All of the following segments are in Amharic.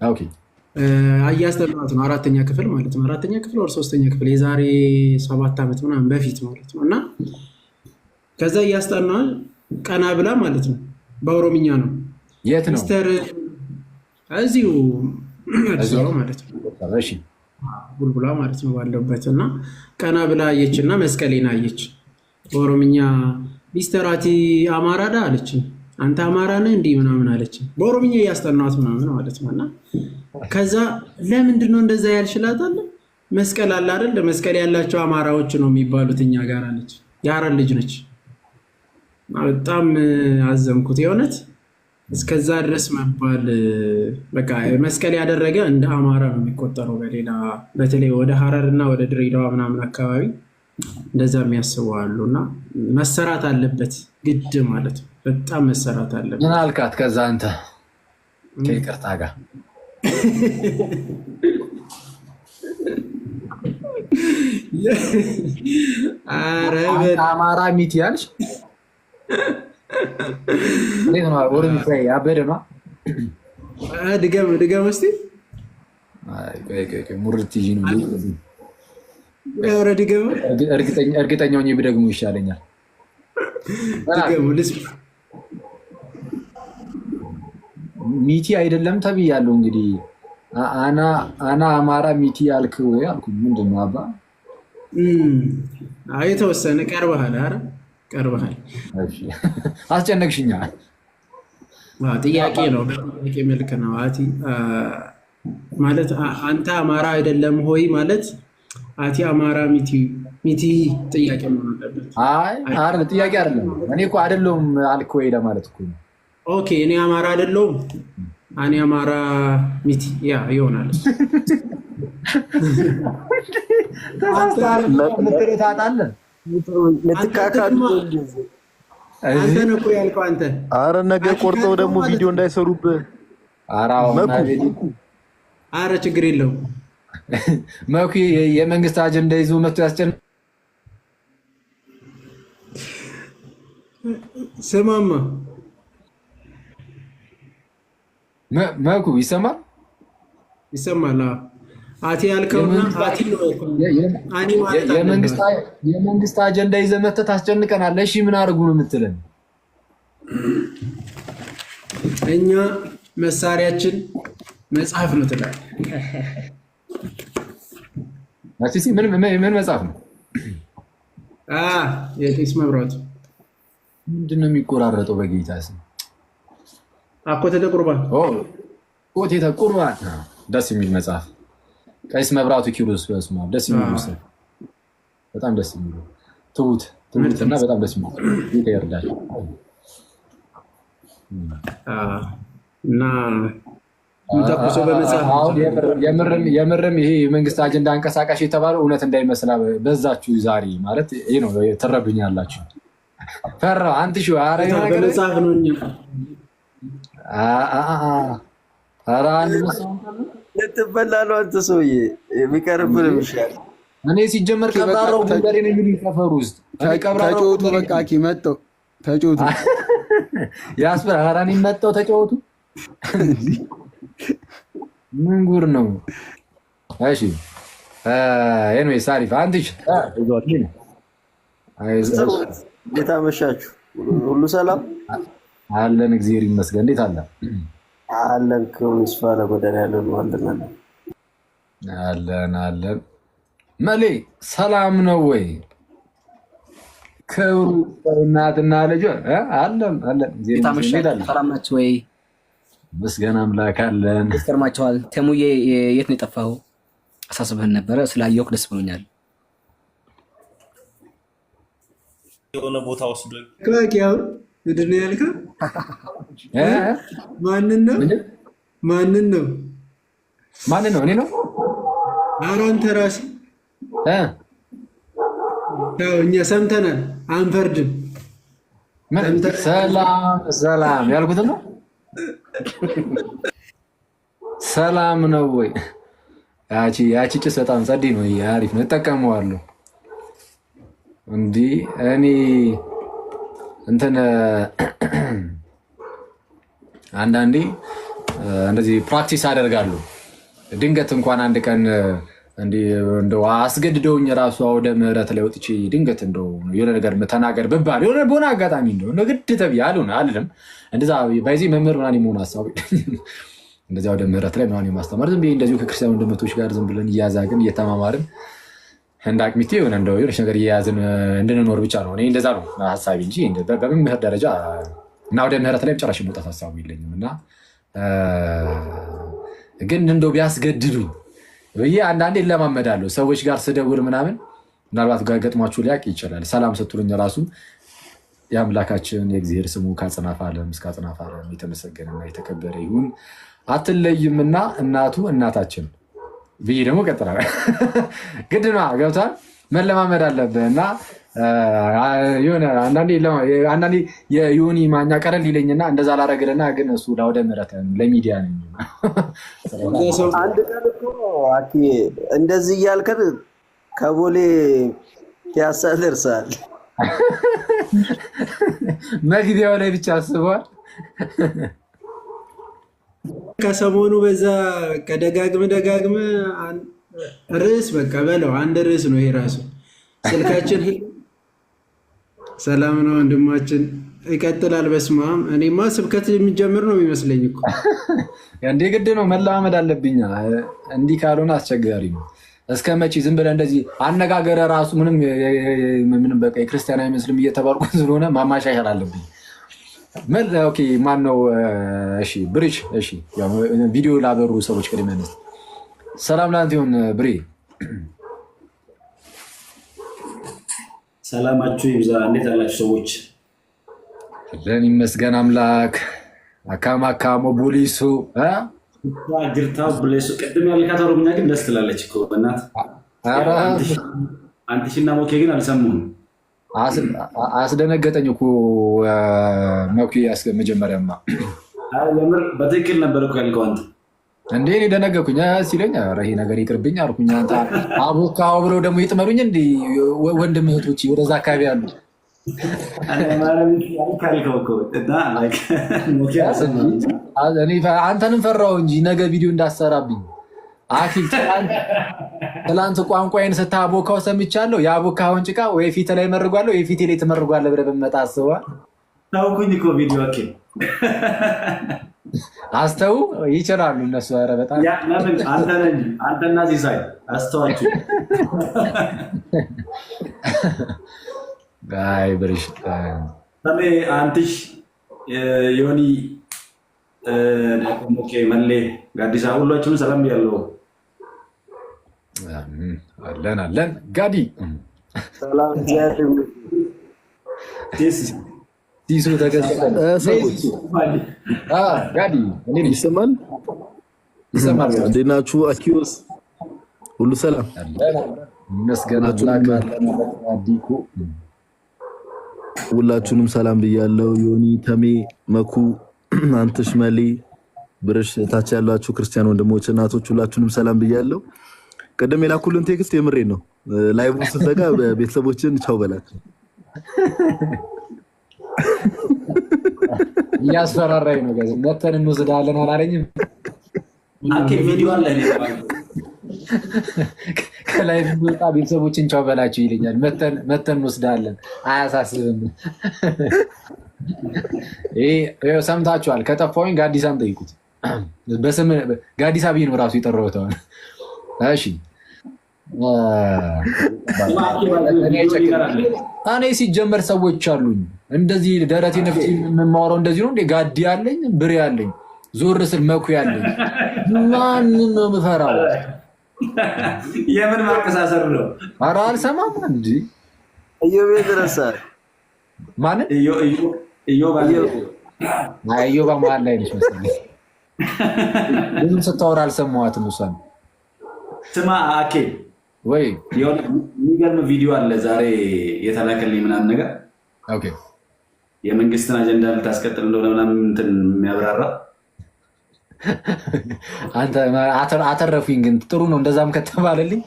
ኦኬ እያስጠናሁት ነው። አራተኛ ክፍል ማለት ነው። አራተኛ ክፍል ወር ሶስተኛ ክፍል የዛሬ 7 ዓመት ምናምን በፊት ማለት ነው። እና ከዛ እያስጠናን ቀና ብላ ማለት ነው። በኦሮምኛ ነው። የት ነው? ሚስተር እዚሁ አዲስ አበባ ማለት ነው። እሺ ቡልቡላ ማለት ነው ባለበት እና ቀና ብላ አየች እና መስቀሌን አየች። በኦሮምኛ ሚስተር አቲ አማራዳ አለችኝ። አንተ አማራ ነህ እንዲህ ምናምን አለችኝ። በኦሮምኛ እያስጠናት ምናምን ማለት ነው። እና ከዛ ለምንድን ነው እንደዛ ያልሽላታል? መስቀል አለ አይደል? መስቀል ያላቸው አማራዎች ነው የሚባሉት እኛ ጋር አለች። የሀረር ልጅ ነች። በጣም አዘንኩት የእውነት እስከዛ ድረስ መባል በቃ መስቀል ያደረገ እንደ አማራ ነው የሚቆጠረው። በሌላ በተለይ ወደ ሀረር እና ወደ ድሬዳዋ ምናምን አካባቢ እንደዛ የሚያስቡ አሉ። እና መሰራት አለበት ግድ ማለት ነው። በጣም መሰራት አለበት። ምን አልካት? ከዛ አንተ ከይቅርታ ጋር አማራ ሚት ያልሽ እንዴት ነው? ኦሮሚያ ያበደ ነው። ድገም እስኪ። ሙርት ይዤ ነው ድገም። እርግጠኛ ሆኜ ብደግሞ ይሻለኛል። ሚቲ አይደለም ተብያለሁ። እንግዲህ አና አማራ ሚቲ ያልክ ወይ አልኩ። ምንድን ነው አባ? የተወሰነ ቀርበሃል። ኧረ ቀርበሃል። አስጨነቅሽኛ። ጥያቄ ነው፣ ጥያቄ መልክ ነው። አቲ ማለት አንተ አማራ አይደለም ሆይ ማለት አቲ አማራ ሚቲ ጥያቄ ነው አለበት። አይ ጥያቄ አይደለም። እኔ እኮ አይደለሁም አልክ ወይ ለማለት እኮ ነው። ኦኬ እኔ አማራ አይደለሁም። እኔ አማራ ሚቲ ያ ይሆናል። ታጣለህ ልትካካዱ አንተ ነው እኮ ያልከው አንተ። ኧረ ነገ ቆርጠው ደግሞ ቪዲዮ እንዳይሰሩብህ። ኧረ ችግር የለውም። መኩ የመንግስት አጀንዳ ይዞ መጥቶ ያስጨን ስማማ መኩ ይሰማል ይሰማል። አቲ ያልከውና አቲ ነው የመንግስት አጀንዳ ይዘህ መተህ ታስጨንቀናለህ። እሺ ምን አድርጉ ነው የምትለን? እኛ መሳሪያችን መጽሐፍ ነው ትላለህ። ምን መጽሐፍ ነው? የቄስ መብራቱ ምንድን ነው የሚቆራረጠው? በጌታ ስም አኮቴተ ቁርባን ኮቴተ ቁርባን ደስ የሚል መጽሐፍ። ቀሲስ መብራቱ ኪሮስ በስመ አብ ደስ የሚል መጽሐፍ፣ በጣም ደስ የሚል ትሁትና በጣም ደስ የሚል ይርዳል እና የምርም ይሄ የመንግስት አጀንዳ አንቀሳቃሽ የተባለው እውነት እንዳይመስላ በዛችሁ ዛሬ ማለት ይሄ ነው። ትረዱኛላችሁ። ፈራሁ አንተ ሺው በመጽሐፍ ነው እኛ ልትበላ ነው አንተ ሰውዬ። የሚቀርብህ ይሻል። እኔ ሲጀመር ቀብራራው ጉንደሬ ነው የሚሉኝ ሰፈር ውስጥ ተጫወቱ። በቃ መጣሁ ተጫወቱ። ያስፈራ ሀራኒ መጣሁ ተጫወቱ። ምን ጉር ነው? እሺ ኤኒዌይስ አሪፍ። አንተሽ እንዴት አመሻችሁ? ሁሉ ሰላም አለን፣ እግዚአብሔር ይመስገን። እንዴት አለ አለን? ከውስፋ ለጎዳና ያለው አለን። መሌ ሰላም ነው ወይ? ክብሩ እናትና ልጅ አለን። ሰላም ናችሁ ወይ? ምስጋና አምላክ አለን። ይገርማችኋል። ተሙዬ የት ነው የጠፋኸው? አሳስበህን ነበረ። ስላየሁህ ደስ ብሎኛል። የሆነ ቦታ ወስዶ ክላኪያው ምንድን ነው ያልከው? ማንን ነው? እኔ ነው። ኧረ አንተ እራስህ ያው እኛ ሰምተናል፣ አንፈርድም። ሰላም ያልኩት ነው። ሰላም ነው ወይ? ያቺ ጭስ በጣም ጸዴ ነው። አሪፍ ነው፣ እጠቀመዋለሁ። እንዲህ እኔ እንትን አንዳንዴ እንደዚህ ፕራክቲስ አደርጋለሁ። ድንገት እንኳን አንድ ቀን እንደው አስገድደውኝ ራሱ አውደ ምህረት ላይ ወጥቼ ድንገት እንደው የሆነ ነገር ተናገር ብባል የሆነ በሆነ አጋጣሚ እንደው ግድ ተብያለሁ አልልም። እንደዛ በዚህ መምህር ምናምን የመሆን ሀሳብ እንደዚህ አውደ ምህረት ላይ ምናምን የማስተማር ዝም ብዬ እንደዚሁ ከክርስቲያን ወንድሞች ጋር ዝም ብለን እያዛግን እየተማማርን እንደ አቅሚቴ የሆነ እንደው የሆነች ነገር እየያዝን እንድንኖር ብቻ ነው። እኔ እንደዛ ነው ሀሳቢ እንጂ በመምህር ደረጃ እና አውደ ምህረት ላይ ጨራሽ መውጣት ሀሳቡ የለኝም። እና ግን እንደው ቢያስገድዱኝ ብዬ አንዳንዴ እለማመዳለሁ። ሰዎች ጋር ስደውል ምናምን ምናልባት ጋር ገጥሟችሁ ሊያውቅ ይችላል። ሰላም ስትሉኝ ራሱ የአምላካችን የእግዚአብሔር ስሙ ከአጽናፈ ዓለም እስከ አጽናፈ ዓለም የተመሰገነና የተከበረ ይሁን አትለይምና እናቱ እናታችን ብዬ ደግሞ ቀጥላለሁ። ግድ ነው ገብቷል። መለማመድ አለብህ እና የሆነ አንዳንዴ የዮኒ ማኛ ቀረል ይለኝና እንደዛ ላረግልና ግን እሱ ለአውደ ምህረት ለሚዲያ ነኝ። አንድ ቀን እኮ አኪ እንደዚህ እያልከን ከቦሌ ፒያሳ ደርሰሃል። መግቢያው ላይ ብቻ አስበዋል። ከሰሞኑ በዛ ደጋግመ ርዕስ በቃ በለው አንድ ርዕስ ነው ይሄ ራሱ ስልካችን ሰላም ነው ወንድማችን ይቀጥላል። በስመ አብ እኔማ ስብከት የሚጀምር ነው የሚመስለኝ እኮ እንዴ ግድ ነው መለማመድ አለብኝ። እንዲህ ካልሆነ አስቸጋሪ ነው። እስከ መቼ ዝም ብለህ እንደዚህ አነጋገረ ራሱ ምንም በቃ የክርስቲያን አይመስልም እየተባልኩ ስለሆነ ማማሻሻል አለብኝ። ኦኬ ማን ነው? እሺ ብሪች። እሺ ቪዲዮ ላበሩ ሰዎች ቅድሚያ ነስ ሰላም ላንተ ይሁን ብሬ። ሰላማችሁ ይብዛ። እንዴት አላችሁ ሰዎች? ለን ይመስገን አምላክ። አካሞ ቡሊሱ ጅርታው ብሌሱ ቅድም ያልካት ኦሮምኛ ግን ደስ ትላለች እኮ በእናትህ። አንትሽና ሞኬ ግን አልሰሙህም። አስደነገጠኝ እኮ መኩ መጀመሪያማ የምር በትክክል ነበር እኮ ያልከው አንተ። እንዴ እኔ ደነገኩኝ ሲለኝ ይሄ ነገር ይቅርብኝ አልኩኝ። አንተ አቦካው ብለው ደግሞ ይጥመሩኝ እንዲ ወንድም እህቶች ወደዛ አካባቢ አሉ። አንተንም ፈራው እንጂ ነገ ቪዲዮ እንዳሰራብኝ። አኪል ትላንት ቋንቋዬን ስታቦካው ሰምቻለሁ። የአቦካውን ጭቃ ወይ ፊት ላይ መርጓለሁ ወይ ፊቴ ላይ ትመርጓለህ ብለህ በመጣ አስበዋል። ታውኩኝ እኮ ቪዲዮ አኪል አስተው ይችላሉ እነሱ። ኧረ በጣም አንተና ሲሳይ አስተዋችሁ። አይ ብርሽ አንትሽ ዮኒ ሞኬ መሌ ጋዲሳ ሁላችሁም ሰላም ያለው አለን ጋዲ ሰላም ቲሱ ተከሰተ ጋዲ ይሰማል። እንዴት ናችሁ? አኪዮስ ሁሉ ሰላም መስገናችሁ አዲኩ ሁላችሁንም ሰላም ብያለሁ። ዮኒ ተሜ መኩ አንተሽ መሌ ብርሽ ታች ያላችሁ ክርስቲያን ወንድሞች እናቶች ሁላችሁንም ሰላም ብያለሁ። ቀደም የላኩልን ቴክስት የምሬን ነው። ላይቭ ስትዘጋ ቤተሰቦችን ቻው በላቸው። እያስፈራራኝ ነው። ጋር መተን እንወስዳለን አላለኝም። ቪዲዮ አለ ከላይ ቢወጣ ቤተሰቦችን ቻው በላቸው ይለኛል። መተን እንወስዳለን አያሳስብም። ይሄ ሰምታችኋል። ከጠፋሁኝ ጋዲሳን ጠይቁት። በስም ጋዲሳ ብዬ ነው ራሱ የጠራሁት። እሺ እኔ ሲጀመር ሰዎች አሉኝ እንደዚህ ደረቴ ነፍቴ የምማወራው እንደዚህ ነው እንዴ? ጋዲ ያለኝ ብሬ ያለኝ ዞር ስል መኩ ያለኝ ማንን ነው የምፈራው? የምን ማቀሳሰር ነው? ኧረ አልሰማም እንጂ እዮብ ይደረሳል። ማንን? እዮብ መሀል ላይ ነች መሰለኝ። ብዙም ስታወራ አልሰማኋትም። እሷን ስማ አኬ ወይ የሚገርም ቪዲዮ አለ ዛሬ የተላከልኝ ምናምን ነገር የመንግስትን አጀንዳ ልታስቀጥል እንደሆነ ምናምን እንትን የሚያብራራ አንተ አተረፉኝ። ግን ጥሩ ነው እንደዛም ከተባለልኝ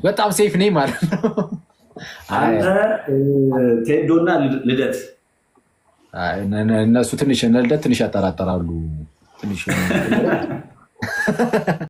በጣም ሴፍ ነኝ ማለት ነው። አንተ ቴዶና ልደት እነሱ ትንሽ ያጠራጠራሉ ትንሽ